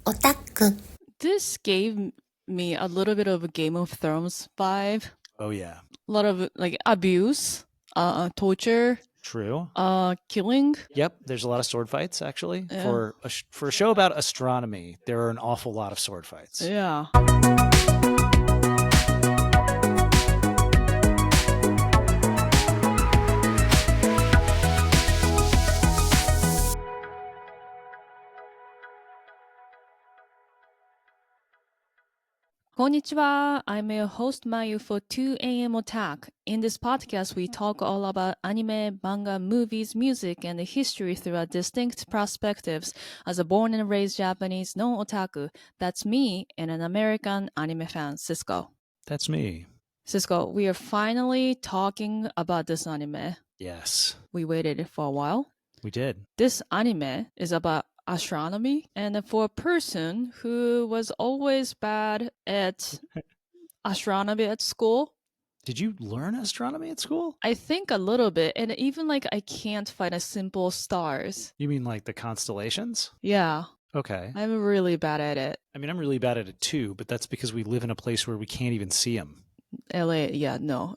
otaku. This gave me a little bit of a Game of Thrones vibe. Oh, yeah. A lot of like abuse, torture, True. killing. Yep, there's a lot of sword fights, actually. Yeah. For a show about astronomy, there are an awful lot of sword fights. Yeah. こんにちは. I'm your host Mayu for 2am Otak. In this podcast, we talk all about anime, manga, movies, music, and history through our distinct perspectives. As a born and raised Japanese non-otaku, that's me and an American anime fan, Cisco. That's me. Cisco, we are finally talking about this anime. Yes. We waited for a while. We did. This anime is about astronomy, and for a person who was always bad at astronomy at school. Did you learn astronomy at school? I think a little bit, and even like I can't find a simple stars. You mean like the constellations? Yeah. Okay. I'm really bad at it. I mean, I'm really bad at it too, but that's because we live in a place where we can't even see them. LA, yeah, no.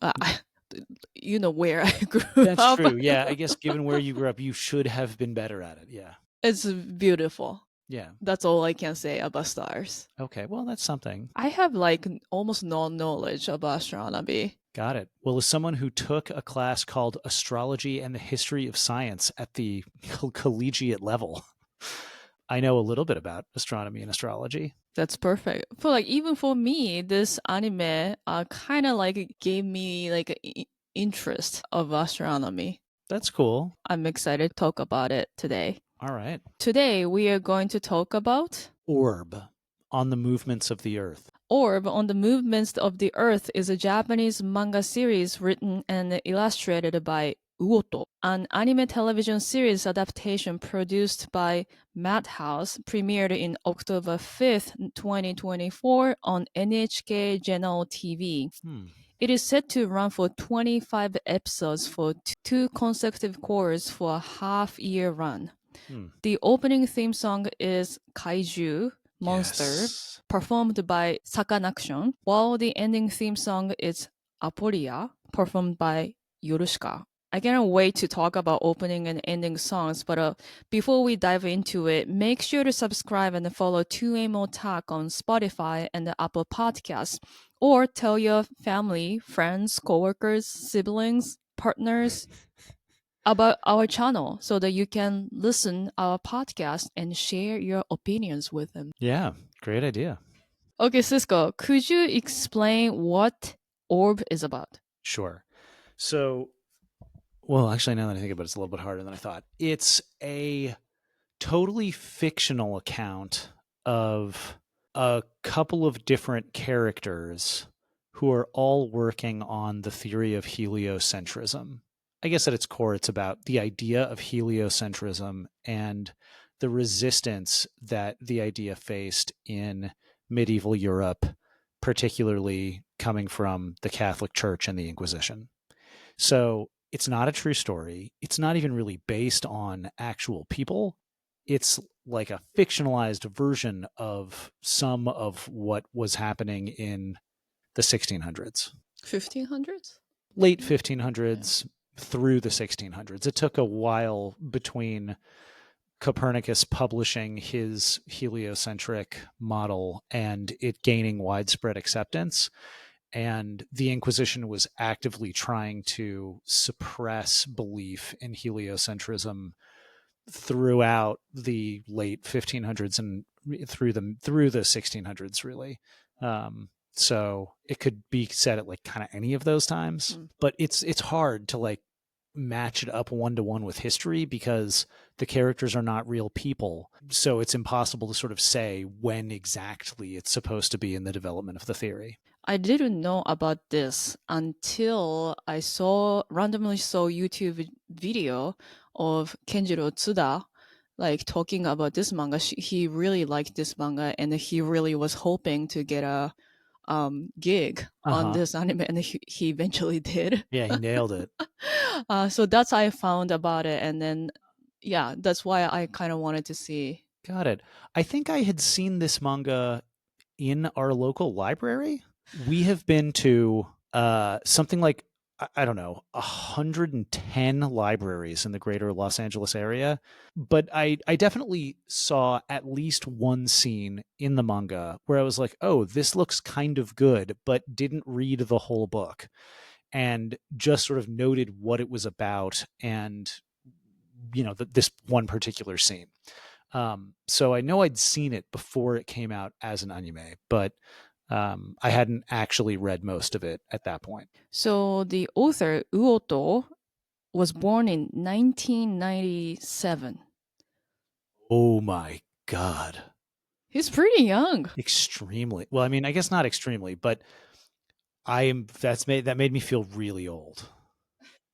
You know where I grew up. That's true. Yeah, I guess given where you grew up, you should have been better at it. Yeah. It's beautiful. Yeah. That's all I can say about stars. Okay, well, that's something. I have like almost no knowledge about astronomy. Got it. Well, as someone who took a class called Astrology and the History of Science at the collegiate level, I know a little bit about astronomy and astrology. That's perfect. For like even for me, this anime kind of like gave me like an interest of astronomy. That's cool. I'm excited to talk about it today. All right. Today we are going to talk about Orb on the Movements of the Earth. Orb on the Movements of the Earth is a Japanese manga series written and illustrated by Uoto, an anime television series adaptation produced by Madhouse, premiered in October 5th, 2024 on NHK General TV. It is set to run for 25 episodes for 2 consecutive quarters for a half-year run. The opening theme song is Kaiju, Monster, Yes. performed by Sakanaction, while the ending theme song is Aporia, performed by Yorushika. I cannot wait to talk about opening and ending songs, but before we dive into it, make sure to subscribe and follow 2am Otak on Spotify and the Apple Podcasts, or tell your family, friends, coworkers, siblings, partners about our channel so that you can listen our podcast and share your opinions with them. Yeah, great idea. Okay, Cisco, could you explain what Orb is about? Sure. So, well, actually, now that I think about it, it's a little bit harder than I thought. It's a totally fictional account of a couple of different characters who are all working on the theory of heliocentrism. I guess at its core, it's about the idea of heliocentrism and the resistance that the idea faced in medieval Europe, particularly coming from the Catholic Church and the Inquisition. So it's not a true story. It's not even really based on actual people. It's like a fictionalized version of some of what was happening in the 1600s. 1500s? Late 1500s through the 1600s. It took a while between Copernicus publishing his heliocentric model and it gaining widespread acceptance. And the Inquisition was actively trying to suppress belief in heliocentrism throughout the late 1500s and through the 1600s, really. So it could be said at like kind of any of those times, but it's hard to like match it up one-to-one with history because the characters are not real people. So it's impossible to sort of say when exactly it's supposed to be in the development of the theory. I didn't know about this until I randomly saw YouTube video of Kenjiro Tsuda, like talking about this manga. He really liked this manga and he really was hoping to get a gig on this anime, and he eventually did. Yeah, he nailed it. So that's how I found about it, and then yeah, that's why I kind of wanted to see. Got it. I think I had seen this manga in our local library. We have been to something like, I don't know, 110 libraries in the greater Los Angeles area. But I definitely saw at least one scene in the manga where I was like, oh, this looks kind of good, but didn't read the whole book and just sort of noted what it was about and, this one particular scene. So I know I'd seen it before it came out as an anime, but I hadn't actually read most of it at that point. So the author Uoto was born in 1997. Oh my God. He's pretty young. Extremely. Well, I mean, I guess not extremely, but that made me feel really old.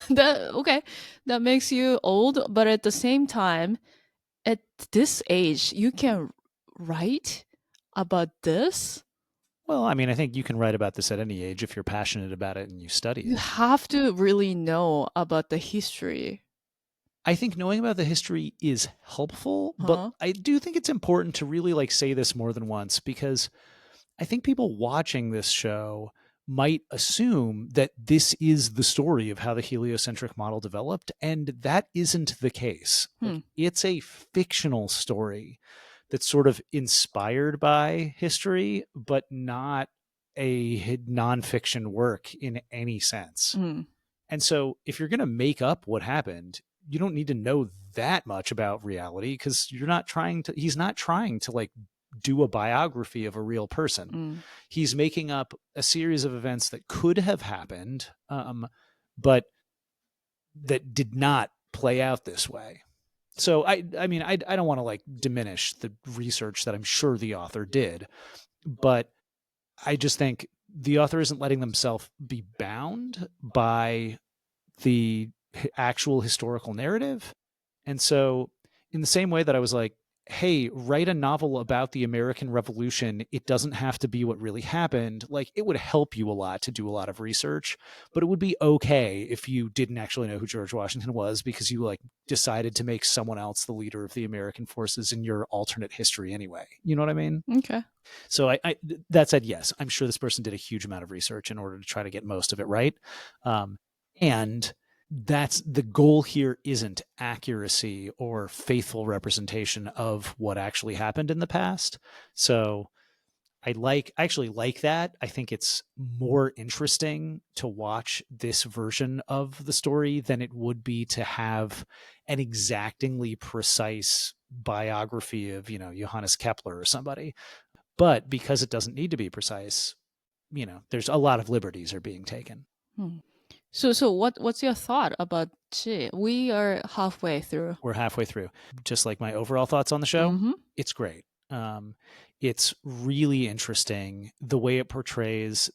That makes you old, but at the same time, at this age, you can write about this. Well, I mean, I think you can write about this at any age if you're passionate about it and you study You it. have to really know about the history. I think knowing about the history is helpful, but Huh? I do think it's important to really say this more than once because I think people watching this show might assume that this is the story of how the heliocentric model developed, and that isn't the case. Hmm. It's a fictional story that's sort of inspired by history, but not a nonfiction work in any sense. Hmm. And so if you're going to make up what happened, you don't need to know that much about reality because he's not trying to do a biography of a real person. Hmm. He's making up a series of events that could have happened, but that did not play out this way. So I mean, I don't want to diminish the research that I'm sure the author did, but I just think the author isn't letting themselves be bound by the actual historical narrative. And so, in the same way that I was like, hey, write a novel about the American Revolution, it doesn't have to be what really happened. It would help you a lot to do a lot of research, but it would be okay if you didn't actually know who George Washington was because you decided to make someone else the leader of the American forces in your alternate history anyway. You know what I mean? Okay. So that said, yes, I'm sure this person did a huge amount of research in order to try to get most of it right. And that's the goal here isn't accuracy or faithful representation of what actually happened in the past. So I actually like that. I think it's more interesting to watch this version of the story than it would be to have an exactingly precise biography of, Johannes Kepler or somebody. But because it doesn't need to be precise, there's a lot of liberties are being taken. Hmm. So what's your thought about Chi? We are halfway through. We're halfway through. Just like my overall thoughts on the show, Mm-hmm. it's great. It's really interesting the way it portrays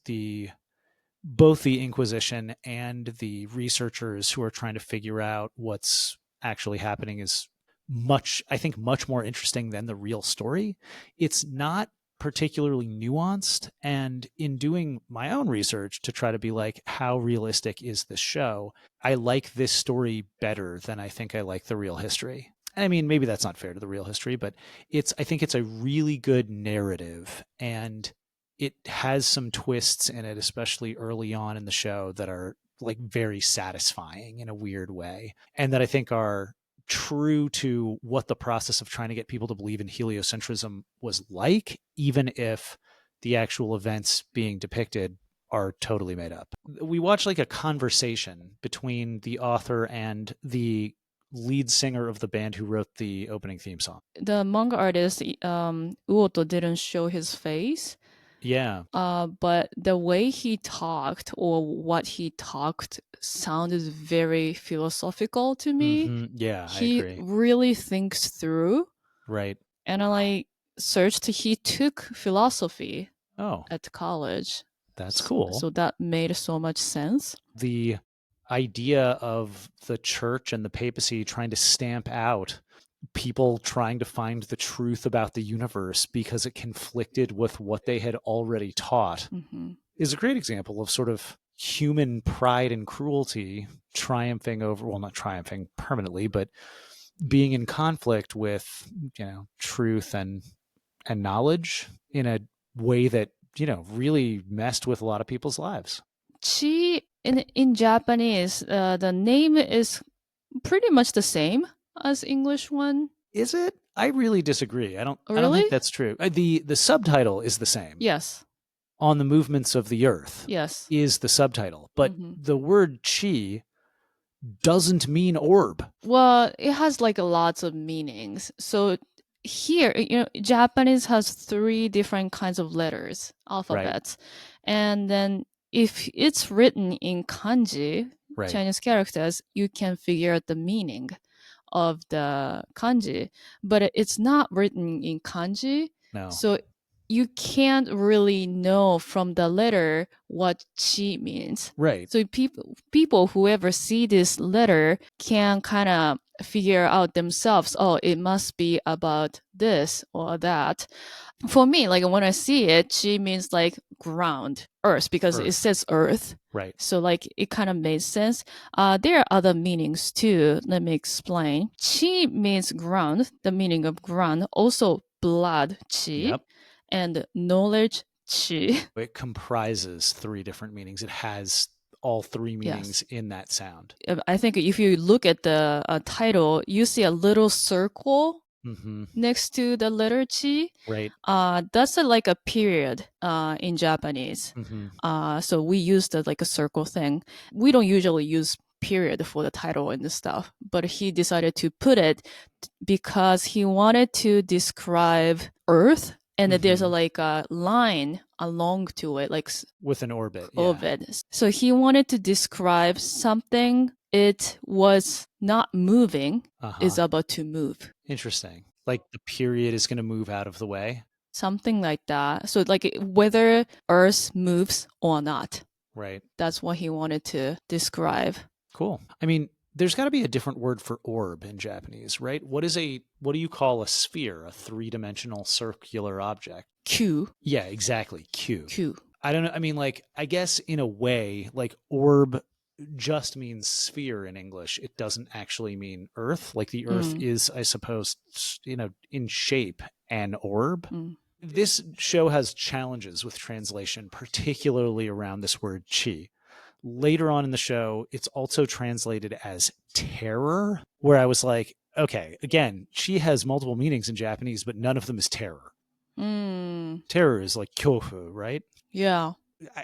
both the Inquisition and the researchers who are trying to figure out what's actually happening is I think much more interesting than the real story. It's not particularly nuanced. And in doing my own research to try to be like, how realistic is this show? I like this story better than I think I like the real history. And I mean, maybe that's not fair to the real history, but I think it's a really good narrative and it has some twists in it, especially early on in the show that are very satisfying in a weird way. And that I think are true to what the process of trying to get people to believe in heliocentrism was like, even if the actual events being depicted are totally made up. We watch a conversation between the author and the lead singer of the band who wrote the opening theme song. The manga artist Uoto didn't show his face. Yeah. But the way he talked or what he talked sounded very philosophical to me. Mm-hmm. Yeah, I He agree. really thinks through. Right. And I searched, he took philosophy Oh, at college. that's cool. So that made so much sense. The idea of the church and the papacy trying to stamp out people trying to find the truth about the universe because it conflicted with what they had already taught is a great example of sort of human pride and cruelty triumphing over, well, not triumphing permanently, but being in conflict with, truth and knowledge in a way that, really messed with a lot of people's lives. Chi in Japanese, the name is pretty much the same as English one. Is it? I really disagree. I don't Really? think that's true. The subtitle is the same. Yes. On the movements of the earth. Yes. Is the subtitle, but the word chi doesn't mean orb. Well, it has like lots of meanings. So here, Japanese has 3 different kinds of letters, alphabets. Right. And then if it's written in kanji, right, Chinese characters, you can figure out the meaning of the kanji, but it's not written in kanji. No. So you can't really know from the letter what chi means. Right. So people whoever see this letter can kind of figure out themselves, oh, it must be about this or that. For me, like when I see it, chi means like ground, earth, because it says earth. Right. So like it kind of made sense. There are other meanings too. Let me explain. Chi means ground, the meaning of ground. Also blood, chi. Yep. And knowledge, chi. It comprises 3 different meanings. It has all 3 meanings in that sound. I think if you look at the title, you see a little circle next to the letter chi. Right. That's like a period in Japanese. So we use the like a circle thing. We don't usually use period for the title and the stuff, but he decided to put it because he wanted to describe Earth. And there's a line along to it, like with an orbit. Orbit. Yeah. So he wanted to describe something. It was not moving, is about to move. Interesting. Like the period is going to move out of the way. Something like that. So like whether Earth moves or not. Right. That's what he wanted to describe. Cool. I mean, there's got to be a different word for orb in Japanese, right? What do you call a sphere, a 3-dimensional circular object? Q. Yeah, exactly. Q. Q. I don't know. I mean, like, I guess in a way, like orb just means sphere in English. It doesn't actually mean earth. Like the earth is, I suppose, in shape an orb. This show has challenges with translation, particularly around this word chi. Later on in the show, it's also translated as terror, where I was like, okay, again, chi has multiple meanings in Japanese, but none of them is terror. Terror is like kyofu, right? Yeah.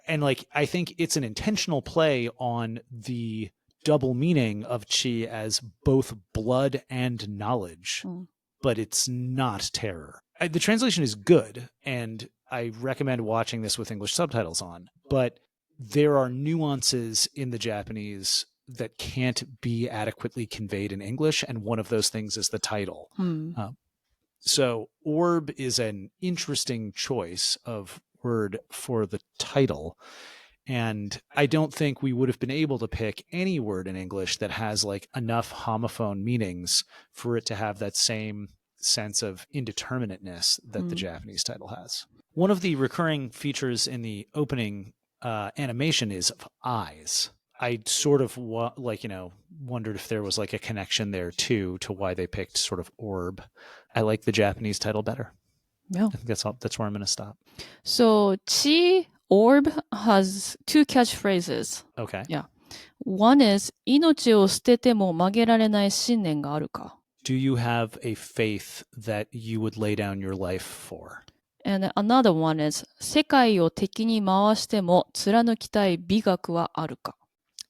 And like, I think it's an intentional play on the double meaning of chi as both blood and knowledge, but it's not terror. The translation is good, and I recommend watching this with English subtitles on, but there are nuances in the Japanese that can't be adequately conveyed in English, and one of those things is the title. So orb is an interesting choice of word for the title, and I don't think we would have been able to pick any word in English that has like enough homophone meanings for it to have that same sense of indeterminateness that the Japanese title has. One of the recurring features in the opening animation is of eyes. I sort of wondered if there was like a connection there too to why they picked sort of orb. I like the Japanese title better. Yeah, I think that's where I'm going to stop. So chi orb has 2 catchphrases. Okay. Yeah. One is 命を捨てても曲げられない信念があるか. Do you have a faith that you would lay down your life for? And another one is 世界を敵に回しても貫きたい美学はあるか.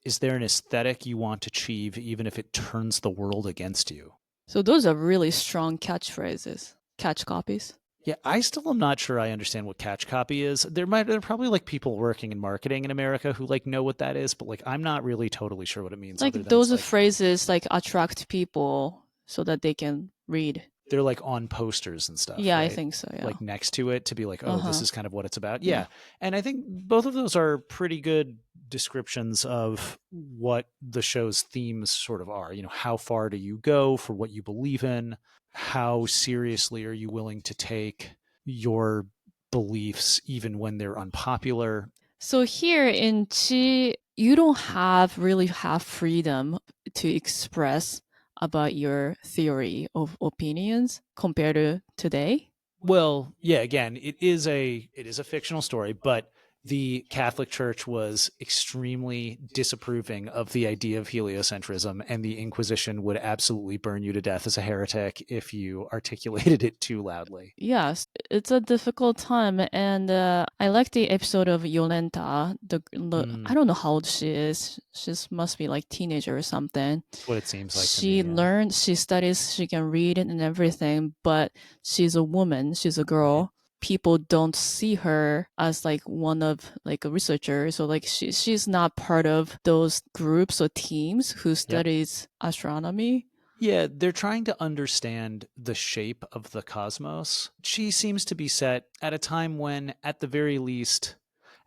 Is there an aesthetic you want to achieve even if it turns the world against you? So those are really strong catchphrases, catch copies. Yeah, I still am not sure I understand what catch copy is. There are probably like people working in marketing in America who like know what that is, but like I'm not really totally sure what it means. Like those are phrases like attract people so that they can read. They're like on posters and stuff. Yeah, right? I think so. Yeah. Like next to it to be like, oh, this is kind of what it's about. Yeah. And I think both of those are pretty good descriptions of what the show's themes sort of are. You know, how far do you go for what you believe in? How seriously are you willing to take your beliefs even when they're unpopular? So here in Chi, you don't really have freedom to express about your theory of opinions compared to today? Well, yeah, again, it is a fictional story, but the Catholic Church was extremely disapproving of the idea of heliocentrism, and the Inquisition would absolutely burn you to death as a heretic if you articulated it too loudly. Yes, it's a difficult time, and I like the episode of Yolenta. I don't know how old she is. She must be like teenager or something. That's what it seems like to She me. Yeah. learned, she studies, she can read it and everything, but she's a woman, she's a girl. People don't see her as like one of like a researcher, so like she's not part of those groups or teams who studies astronomy. Yeah, they're trying to understand the shape of the cosmos. She seems to be set at a time when, at the very least,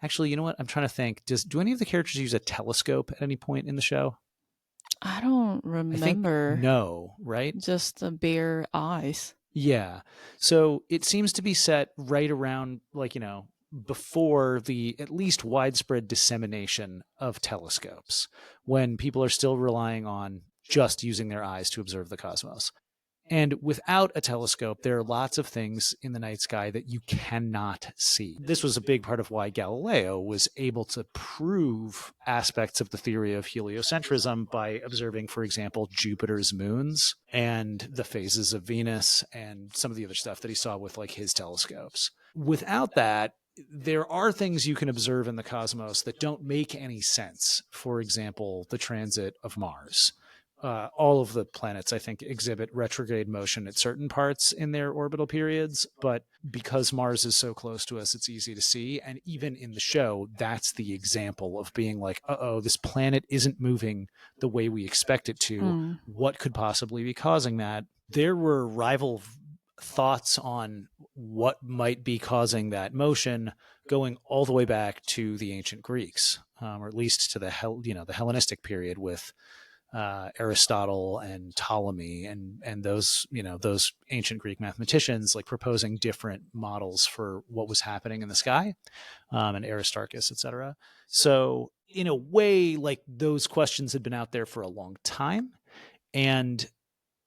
actually, you know what? I'm trying to think. Do any of the characters use a telescope at any point in the show? I don't I think remember. no, right? Just the bare eyes. Yeah. So it seems to be set right around, like, before the at least widespread dissemination of telescopes, when people are still relying on just using their eyes to observe the cosmos. And without a telescope, there are lots of things in the night sky that you cannot see. This was a big part of why Galileo was able to prove aspects of the theory of heliocentrism by observing, for example, Jupiter's moons and the phases of Venus and some of the other stuff that he saw with like his telescopes. Without that, there are things you can observe in the cosmos that don't make any sense. For example, the transit of Mars. All of the planets, I think, exhibit retrograde motion at certain parts in their orbital periods, but because Mars is so close to us, it's easy to see. And even in the show, that's the example of being like, this planet isn't moving the way we expect it to. What could possibly be causing that? There were rival thoughts on what might be causing that motion going all the way back to the ancient Greeks, or at least to the Hellenistic period with Aristotle and Ptolemy and those those ancient Greek mathematicians like proposing different models for what was happening in the sky, and Aristarchus, etc. So in a way, like those questions had been out there for a long time, and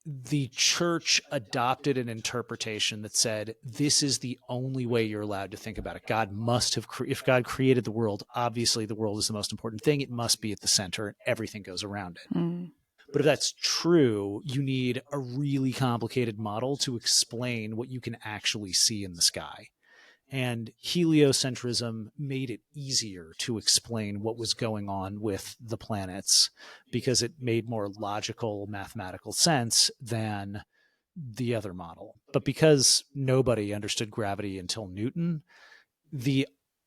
the church adopted an interpretation that said this is the only way you're allowed to think about it. God must have, if God created the world, obviously the world is the most important thing. It must be at the center and everything goes around it. But if that's true, you need a really complicated model to explain what you can actually see in the sky. And heliocentrism made it easier to explain what was going on with the planets because it made more logical mathematical sense than the other model. But because nobody understood gravity until Newton, the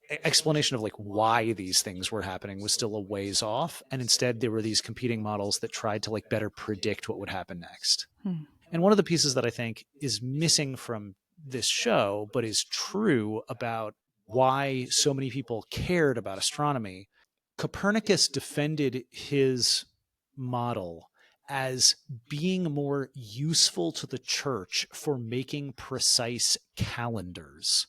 explanation of like why these things were happening was still a ways off. And instead there were these competing models that tried to like better predict what would happen next. And one of the pieces that I think is missing from this show, but is true about why so many people cared about astronomy, Copernicus defended his model as being more useful to the church for making precise calendars.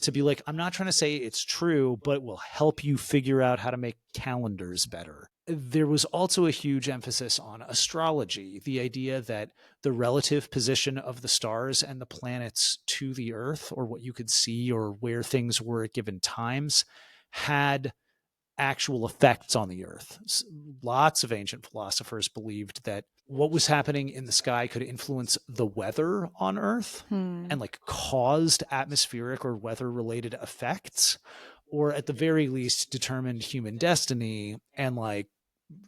To be like, I'm not trying to say it's true, but it will help you figure out how to make calendars better. There was also a huge emphasis on astrology, the idea that the relative position of the stars and the planets to the Earth, or what you could see or where things were at given times, had actual effects on the Earth. Lots of ancient philosophers believed that what was happening in the sky could influence the weather on Earth and like caused atmospheric or weather related effects, or at the very least determined human destiny and like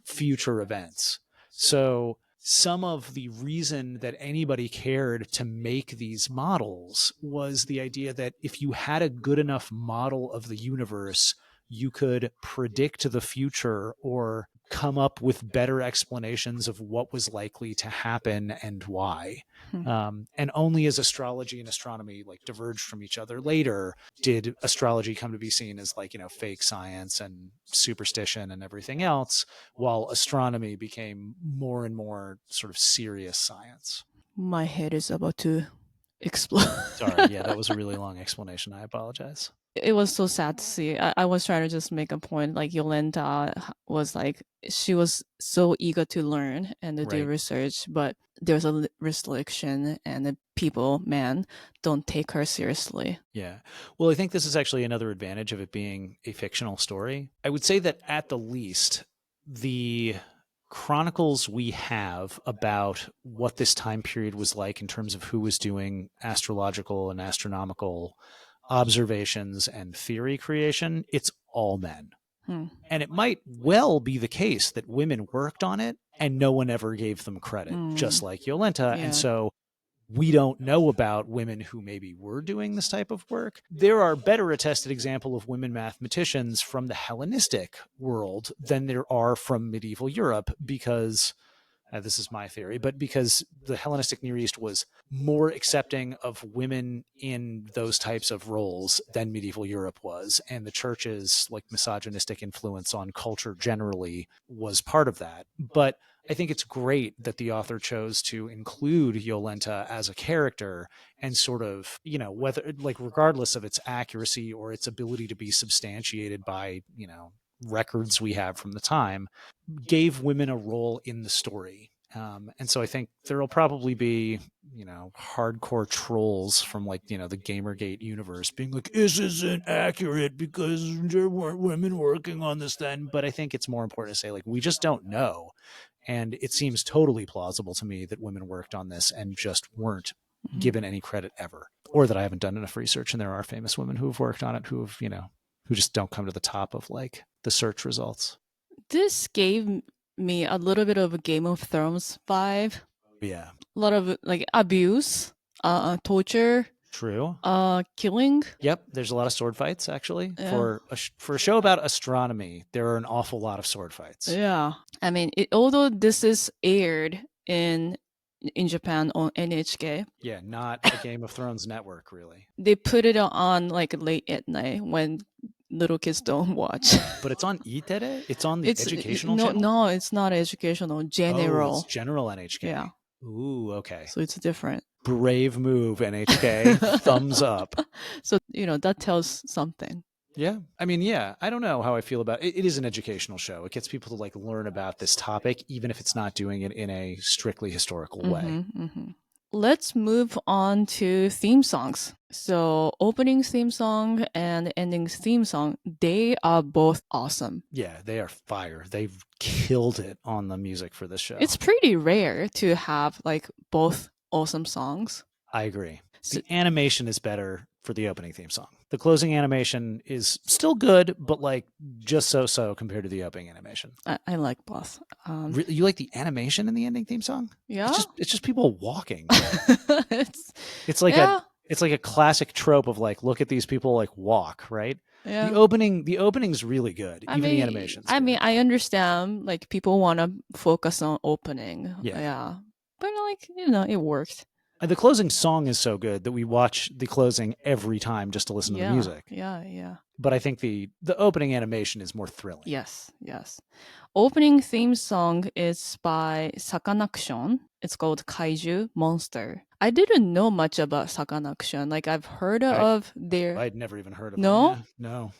future events. So some of the reason that anybody cared to make these models was the idea that if you had a good enough model of the universe, you could predict the future or come up with better explanations of what was likely to happen and why. And only as astrology and astronomy like diverged from each other later did astrology come to be seen as like, fake science and superstition and everything else, while astronomy became more and more sort of serious science. My head is about to explode. Sorry, yeah, that was a really long explanation. I apologize. It was so sad to see. I was trying to just make a point. Like Yolenta was like she was so eager to learn and to do Right. research, but there's a restriction, and the people, man, don't take her seriously. Yeah. Well, I think this is actually another advantage of it being a fictional story. I would say that at the least, the chronicles we have about what this time period was like in terms of who was doing astrological and astronomical observations and theory creation, it's all men. Hmm. And it might well be the case that women worked on it and no one ever gave them credit, just like Yolenta. And Yeah. so we don't know about women who maybe were doing this type of work. There are better attested example of women mathematicians from the Hellenistic world than there are from medieval Europe because this is my theory, but because the Hellenistic Near East was more accepting of women in those types of roles than medieval Europe was. And the church's like misogynistic influence on culture generally was part of that. But I think it's great that the author chose to include Yolenta as a character and sort of, you know, whether like regardless of its accuracy or its ability to be substantiated by, you know, records we have from the time, gave women a role in the story. And so I think there'll probably be, you know, hardcore trolls from like, you know, the Gamergate universe being like, this isn't accurate because there weren't women working on this then. But I think it's more important to say, like, we just don't know. And it seems totally plausible to me that women worked on this and just weren't given any credit ever, or that I haven't done enough research. And there are famous women who have worked on it who have, you know, who just don't come to the top of like the search results. This gave me a little bit of a Game of Thrones vibe. Yeah. A lot of like abuse, torture, True. killing. Yep, there's a lot of sword fights actually. Yeah. For a show about astronomy, there are an awful lot of sword fights. Yeah. I mean, although this is aired in Japan on NHK, Yeah, not a Game of Thrones network really. they put it on like late at night when little kids don't watch. But it's on Itere? It's on the It's educational no, channel? no, it's not educational. Oh, it's General. general NHK. Yeah. Ooh, okay. So it's different. Brave move, NHK. Thumbs up. So that tells something. Yeah. I mean, yeah, I don't know how I feel about it. It is an educational show. It gets people to like learn about this topic, even if it's not doing it in a strictly historical way. Let's move on to theme songs. So opening theme song and ending theme song, they are both awesome. Yeah, they are fire. They've killed it on the music for this show. It's pretty rare to have like both awesome songs. I agree. The animation is better for the opening theme song. The closing animation is still good, but like just so compared to the opening animation. I like both. You like the animation in the ending theme song? Yeah, it's just people walking. it's like yeah. It's like a classic trope of like, look at these people like walk, right? Yeah. The opening's really good. The animation's good. I mean, I understand like people want to focus on opening. Yeah. But like, it worked. The closing song is so good that we watch the closing every time just to listen to the music. Yeah. But I think the opening animation is more thrilling. Yes. Opening theme song is by Sakanaction. It's called Kaiju Monster. I didn't know much about Sakanaction. Like I've heard of their... I'd never even heard of No? them. No.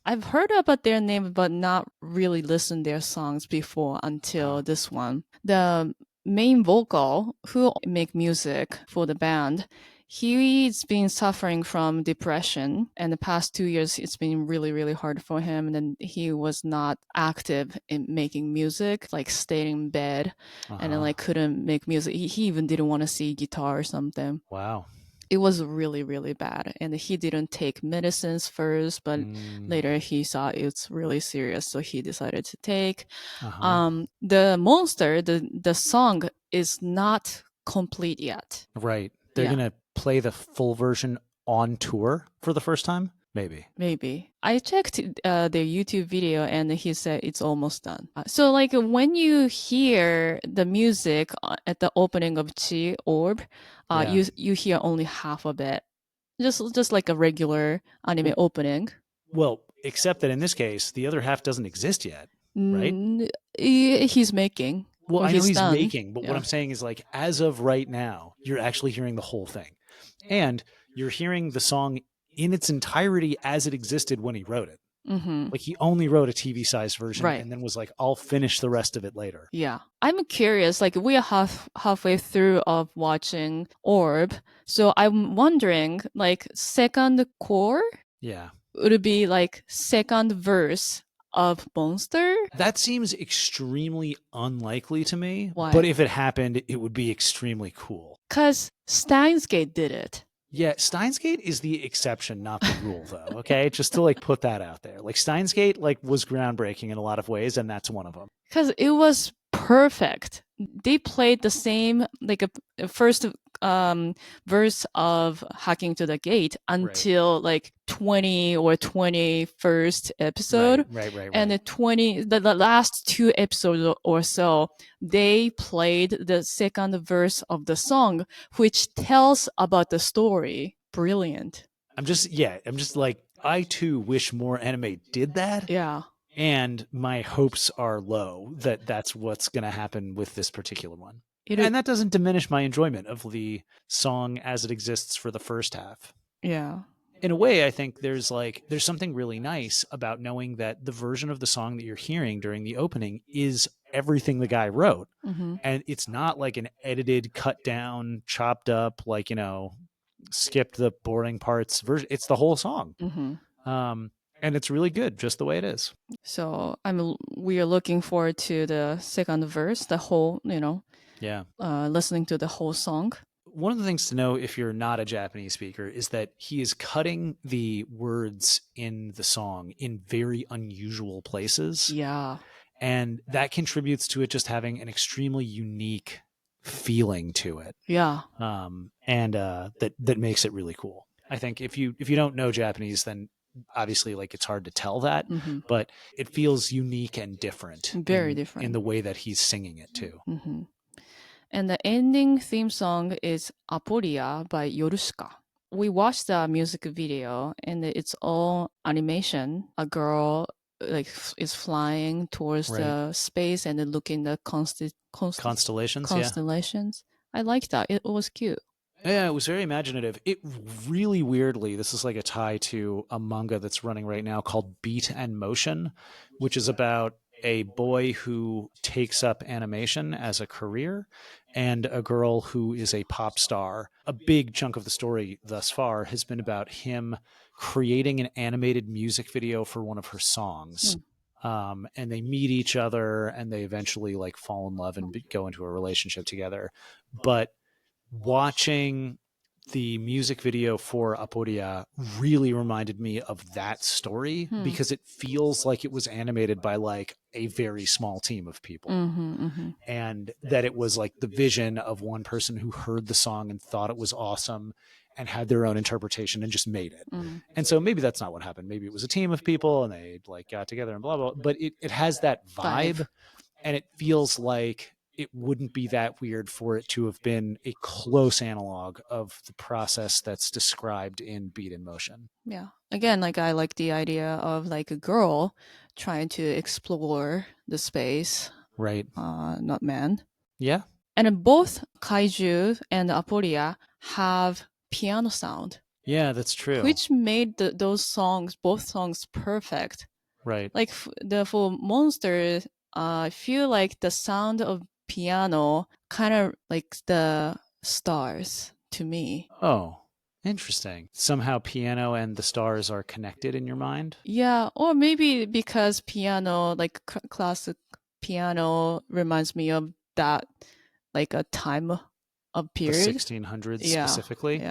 I've heard about their name, but not really listened their songs before until this one. The main vocal who make music for the band, he's been suffering from depression, and the past 2 years it's been really, really hard for him. And then he was not active in making music, like stayed in bed and then like couldn't make music. He even didn't want to see guitar or something. Wow. It was really, really bad. And he didn't take medicines first, but later he saw it's really serious. So he decided to take. The Monster, the song is not complete yet. Right. They're going to play the full version on tour for the first time? Maybe. I checked their YouTube video and he said it's almost done. So like when you hear the music at the opening of Chi Orb, you hear only half of it. Just like a regular anime opening. Well, except that in this case, the other half doesn't exist yet, right? He's making. Well, I know he's making, but what I'm saying is like as of right now, you're actually hearing the whole thing. And you're hearing the song in its entirety as it existed when he wrote it. Mm-hmm. Like he only wrote a TV-sized version Right. and then was like, I'll finish the rest of it later. Yeah. I'm curious, like we are halfway through of watching Orb. So I'm wondering, like second core Yeah. would it be like second verse of Monster? That seems extremely unlikely to me. Why? But if it happened, it would be extremely cool. Because Steins Gate did it. Yeah, Steins Gate is the exception, not the rule, though. Okay, just to like put that out there. Like Steins Gate, like was groundbreaking in a lot of ways, and that's one of them. Because it was perfect. They played the same like a first verse of Hacking to the Gate until like 20 or 21st episode. Right. And the last two episodes or so, they played the second verse of the song, which tells about the story. Brilliant. I'm just like, I too wish more anime did that. Yeah. And my hopes are low that that's what's going to happen with this particular one. And that doesn't diminish my enjoyment of the song as it exists for the first half. Yeah. In a way, I think there's something really nice about knowing that the version of the song that you're hearing during the opening is everything the guy wrote. Mm-hmm. And it's not like an edited, cut down, chopped up, like, skipped the boring parts version. It's the whole song. Mm-hmm. And it's really good just the way it is. So we are looking forward to the second verse, the whole, listening to the whole song. One of the things to know if you're not a Japanese speaker is that he is cutting the words in the song in very unusual places. Yeah. And that contributes to it just having an extremely unique feeling to it. Yeah. And that makes it really cool. I think if you don't know Japanese, then obviously like it's hard to tell that, but it feels unique and different. Very different. In the way that he's singing it too. Mm-hmm. And the ending theme song is Aporia by Yorushika. We watched the music video and it's all animation. A girl is flying towards the space and then looking at the constellations. Yeah. I liked that. It was cute. Yeah, it was very imaginative. It really weirdly, this is like a tie to a manga that's running right now called Beat and Motion, which is about a boy who takes up animation as a career and a girl who is a pop star. A big chunk of the story thus far has been about him creating an animated music video for one of her songs. And they meet each other and they eventually like fall in love and go into a relationship together. But watching the music video for Aporia really reminded me of that story because it feels like it was animated by like a very small team of people. And that it was like the vision of one person who heard the song and thought it was awesome and had their own interpretation and just made it. And so maybe that's not what happened. Maybe it was a team of people and they like got together and blah, blah, but it has that vibe. And it feels like it wouldn't be that weird for it to have been a close analog of the process that's described in Beat in Motion. Yeah. Again, like I like the idea of like a girl trying to explore the space. Right. Not man. Yeah. And both Kaiju and Aporia have piano sound. Yeah, that's true. Which made both songs perfect. Right. Like for Monster, I feel like the sound of piano kind of like the stars to me. Oh, interesting. Somehow piano and the stars are connected in your mind? Yeah, or maybe because piano, like classic piano, reminds me of that, like a time of period. The 1600s specifically?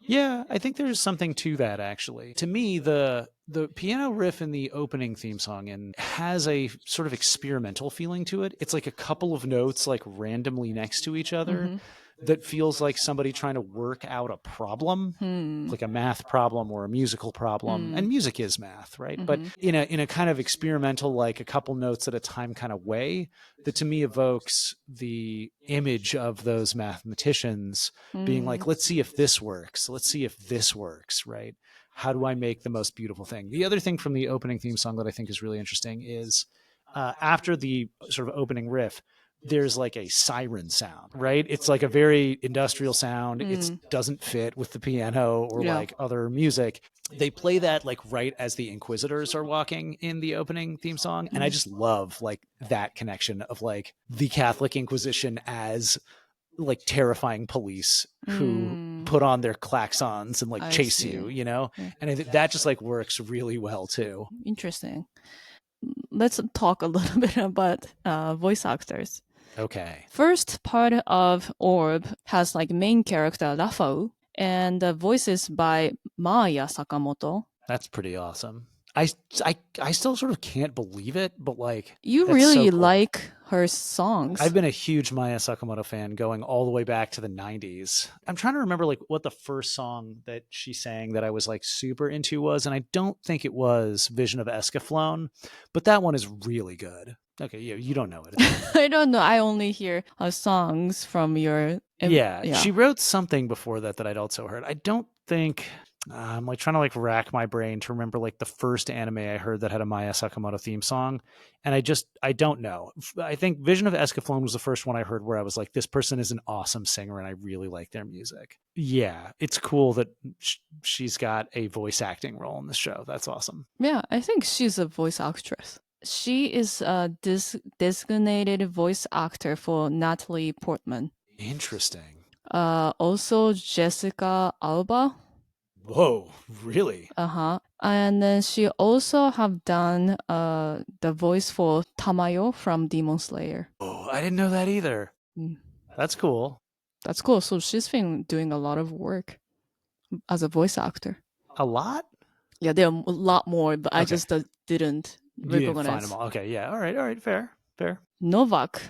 Yeah, I think there's something to that, actually. To me, the piano riff in the opening theme song has a sort of experimental feeling to it. It's like a couple of notes like randomly next to each other that feels like somebody trying to work out a problem, like a math problem or a musical problem. And music is math, right? But in a kind of experimental, like a couple notes at a time kind of way that to me evokes the image of those mathematicians being like, let's see if this works. Let's see if this works, right? How do I make the most beautiful thing? The other thing from the opening theme song that I think is really interesting is after the sort of opening riff, there's like a siren sound, right? It's like a very industrial sound. It doesn't fit with the piano or like other music. They play that like right as the Inquisitors are walking in the opening theme song. And I just love like that connection of like the Catholic Inquisition as like terrifying police who put on their klaxons and like chase you, you know? And I think that just like works really well too. Interesting. Let's talk a little bit about voice actors. Okay. First part of Orb has like main character Rafał, and the voices by Maya Sakamoto. That's pretty awesome. I still sort of can't believe it, but like you really cool. Like her songs. I've been a huge Maya Sakamoto fan going all the way back to the 90s. I'm trying to remember like what the first song that she sang that I was like super into was, and I don't think it was Vision of Escaflowne, but that one is really good. Okay, you don't know it. I don't know. I only hear songs from your... Yeah, she wrote something before that I'd also heard. I don't think... I'm like trying to like rack my brain to remember like the first anime I heard that had a Maya Sakamoto theme song. And I don't know. I think Vision of Escaflowne was the first one I heard where I was like, this person is an awesome singer and I really like their music. Yeah, it's cool that she's got a voice acting role in the show. That's awesome. Yeah, I think she's a voice actress. She is a designated voice actor for Natalie Portman. Interesting. Also Jessica Alba. Whoa, really? And then she also have done the voice for Tamayo from Demon Slayer. Oh, I didn't know that either. That's cool. That's cool. So she's been doing a lot of work as a voice actor. A lot? Yeah, there are a lot more, but okay. I just didn't recognize. Find them all. Okay, yeah. All right. Fair. Novak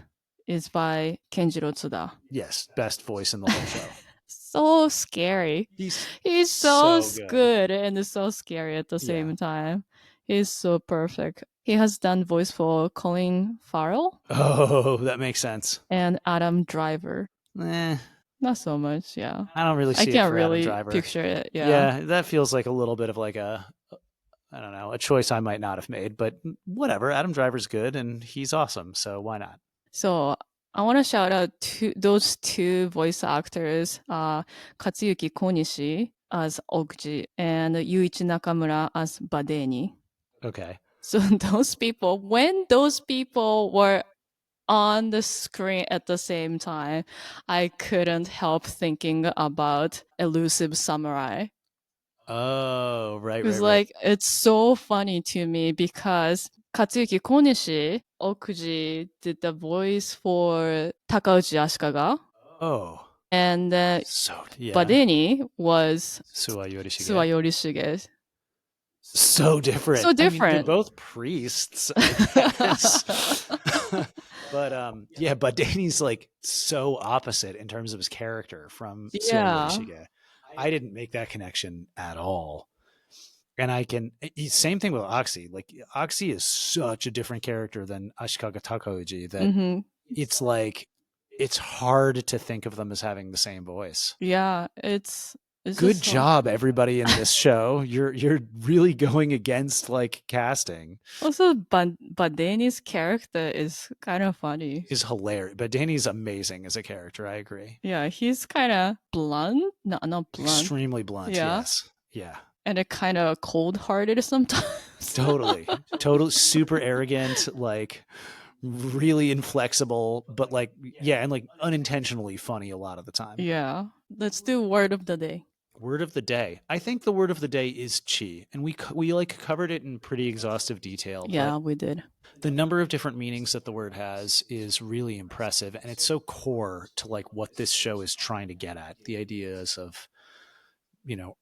is by Kenjiro Tsuda. Yes, best voice in the whole show. So scary. He's so good and so scary at the same time. He's so perfect. He has done voice for Colin Farrell. Oh, that makes sense. And Adam Driver. Not so much, yeah. I don't really see it for can't really Adam Driver. Picture it, yeah. Yeah, that feels like a little bit of like I don't know, a choice I might not have made, but whatever. Adam Driver's good and he's awesome, so why not? So I want to shout out to those two voice actors, Katsuyuki Konishi as Okuji and Yuichi Nakamura as Badeni. Okay. So when those people were on the screen at the same time, I couldn't help thinking about Elusive Samurai. Oh, right. It was like, it's so funny to me because Katsuyuki Konishi, Okuji, did the voice for Takauchi Ashikaga. Oh. And Badeni was Suwa Yorishige. So different. So different. I mean, they're both priests, I guess. But Badeni's like so opposite in terms of his character from Suwa Yorishige. I didn't make that connection at all. And same thing with Oxy. Like Oxy is such a different character than Ashikaga Takauji that it's like, it's hard to think of them as having the same voice. Yeah, it's good job, everybody in this show. You're really going against like casting. Also, Badeni's character is kind of funny. Is hilarious. Badeni's amazing as a character. I agree. Yeah, he's kind of blunt. No, not blunt. Extremely blunt. Yeah. Yes. Yeah. And a kind of cold-hearted sometimes. Totally super arrogant, like really inflexible, but like and like unintentionally funny a lot of the time. Yeah. Let's do word of the day. Word of the day. I think the word of the day is chi, and we like covered it in pretty exhaustive detail. Yeah, we did. The number of different meanings that the word has is really impressive, and it's so core to like what this show is trying to get at. The ideas of,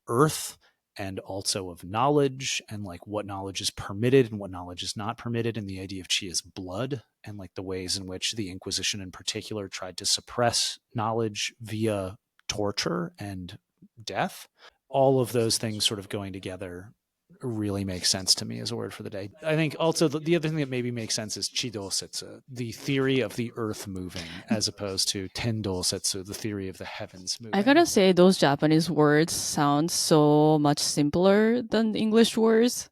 earth, and also of knowledge, and like what knowledge is permitted and what knowledge is not permitted, and the idea of chi as blood, and like the ways in which the Inquisition in particular tried to suppress knowledge via torture and death. All of those things sort of going together really makes sense to me as a word for the day. I think also the other thing that maybe makes sense is Chidousetsu, the theory of the earth moving, as opposed to Tendousetsu, the theory of the heavens moving. I gotta say, those Japanese words sound so much simpler than the English words.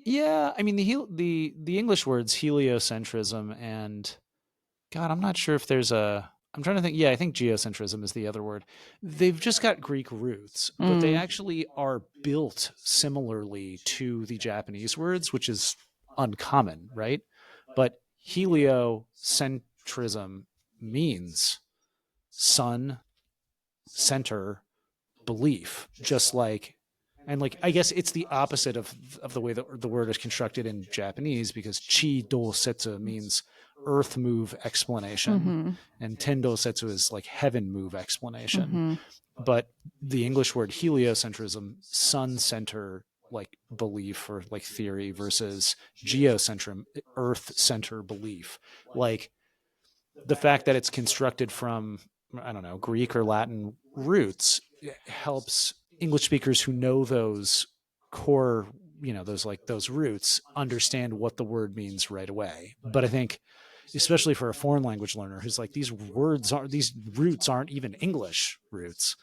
Yeah, I mean the English words heliocentrism and God, I'm not sure if there's a. I'm trying to think. Yeah, I think geocentrism is the other word. They've just got Greek roots, but they actually are built similarly to the Japanese words, which is uncommon, right? But heliocentrism means sun center belief, just like, and like, I guess it's the opposite of the way that the word is constructed in Japanese, because Chidousetsu means earth move explanation, and Tendousetsu is like heaven move explanation. But the English word heliocentrism, sun center like belief or like theory, versus geocentrism, earth center belief. Like, the fact that it's constructed from, I don't know, Greek or Latin roots helps English speakers who know those core, those roots understand what the word means right away. But I think, especially for a foreign language learner who's like, these roots aren't even English roots.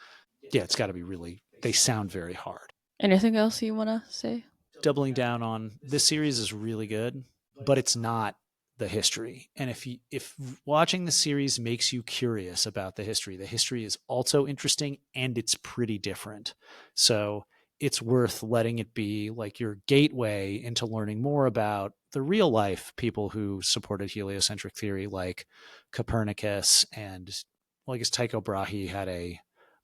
Yeah, it's got to be really, they sound very hard. Anything else you want to say? Doubling down on this series is really good, but it's not the history. And if watching the series makes you curious about the history is also interesting, and it's pretty different. So it's worth letting it be like your gateway into learning more about the real life people who supported heliocentric theory, like Copernicus, and, well, I guess Tycho Brahe had a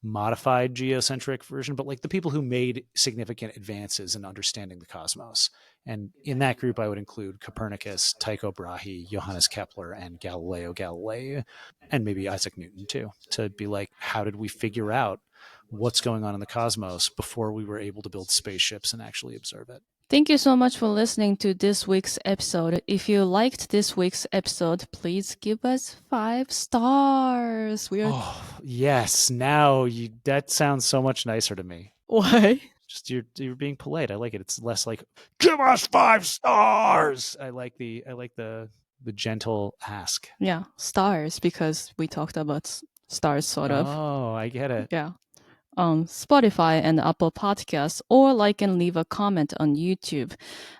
modified geocentric version, but like the people who made significant advances in understanding the cosmos. And in that group, I would include Copernicus, Tycho Brahe, Johannes Kepler, and Galileo Galilei, and maybe Isaac Newton too, to be like, how did we figure out what's going on in the cosmos before we were able to build spaceships and actually observe it? Thank you so much for listening to this week's episode. If you liked this week's episode, please give us 5 stars. Oh, yes. Now that sounds so much nicer to me. Why? Just you're being polite. I like it. It's less like, give us 5 stars. I like the gentle ask. Yeah, stars, because we talked about stars sort of. Oh, I get it. Yeah. On Spotify and Apple Podcasts, or like and leave a comment on YouTube.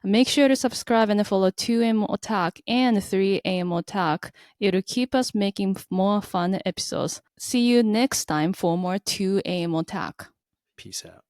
Make sure to subscribe and follow 2AM Otak and 3AM Otak. It'll keep us making more fun episodes. See you next time for more 2AM Otak. Peace out.